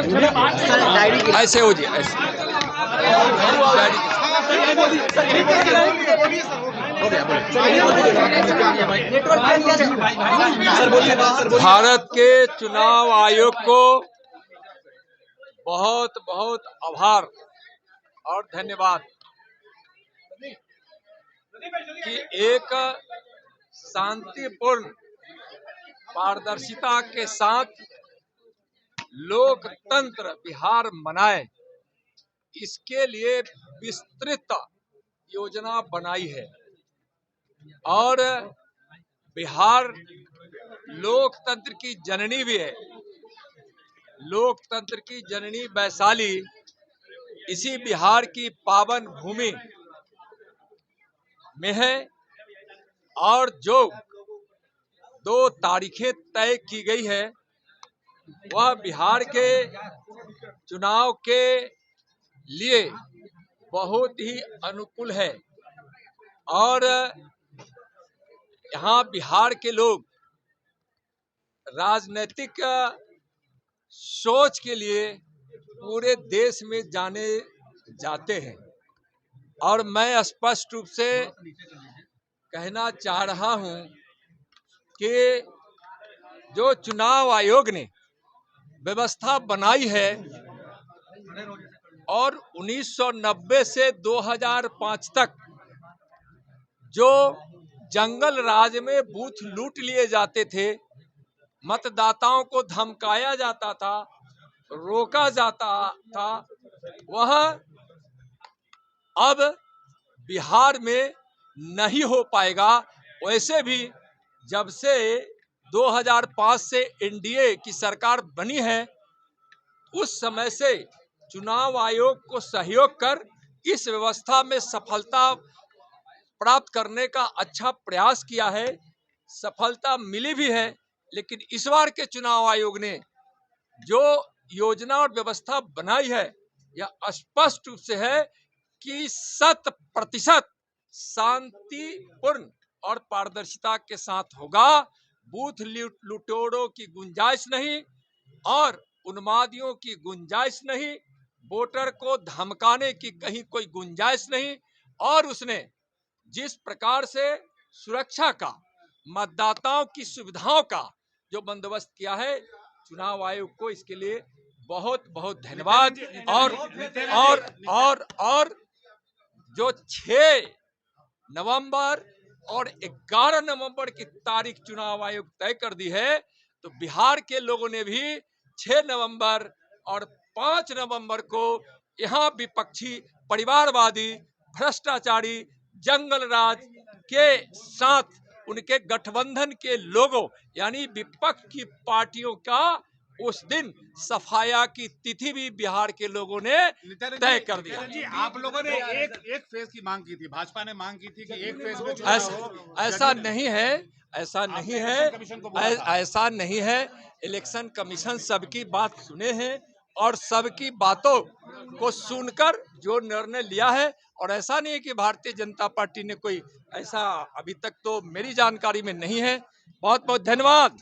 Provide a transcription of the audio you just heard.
ऐसे हो जी ऐसे भारत के चुनाव आयोग को बहुत बहुत आभार और धन्यवाद कि एक शांतिपूर्ण पारदर्शिता के साथ लोकतंत्र बिहार मनाए, इसके लिए विस्तृत योजना बनाई है। और बिहार लोकतंत्र की जननी भी है। लोकतंत्र की जननी वैशाली इसी बिहार की पावन भूमि में है। और जो 2 तारीखें तय की गई है वह बिहार के चुनाव के लिए बहुत ही अनुकूल है। और यहाँ बिहार के लोग राजनीतिक सोच के लिए पूरे देश में जाने जाते हैं। और मैं स्पष्ट रूप से कहना चाह रहा हूं कि जो चुनाव आयोग ने व्यवस्था बनाई है और 1990 से 2005 तक जो जंगल राज में बूथ लूट लिए जाते थे, मतदाताओं को धमकाया जाता था, रोका जाता था, वह अब बिहार में नहीं हो पाएगा। वैसे भी जब से 2005 से एनडीए की सरकार बनी है, उस समय से चुनाव आयोग को सहयोग कर इस व्यवस्था में सफलता प्राप्त करने का अच्छा प्रयास किया है। सफलता मिली भी है, लेकिन इस बार के चुनाव आयोग ने जो योजना और व्यवस्था बनाई है यह स्पष्ट रूप से है कि 100% शांतिपूर्ण और पारदर्शिता के साथ होगा। बूथ लुटेरों की गुंजाइश नहीं और उन्मादियों की गुंजाइश नहीं, वोटर को धमकाने की कहीं कोई गुंजाइश नहीं। और उसने जिस प्रकार से सुरक्षा का, मतदाताओं की सुविधाओं का जो बंदोबस्त किया है, चुनाव आयोग को इसके लिए बहुत बहुत धन्यवाद। और जो 6 नवंबर और 11 नवंबर की तारीख चुनाव आयोग तय कर दी है, तो बिहार के लोगों ने भी 6 नवंबर और 5 नवंबर को यहाँ विपक्षी, परिवारवादी, भ्रष्टाचारी, जंगल राज के साथ उनके गठबंधन के लोगों यानी विपक्ष की पार्टियों का उस दिन सफाया की तिथि भी बिहार के लोगों ने तय कर दिया। जी, आप लोगों ने एक फेज की मांग की थी, भाजपा ने मांग की थी कि एक फेज में चुनाव हो। ऐसा नहीं है, ऐसा नहीं है, ऐसा नहीं है। इलेक्शन कमीशन सबकी बात सुने हैं और सबकी बातों को सुनकर जो निर्णय लिया है। और ऐसा नहीं है कि भारतीय जनता पार्टी ने कोई ऐसा, अभी तक तो मेरी जानकारी में नहीं है। बहुत बहुत धन्यवाद।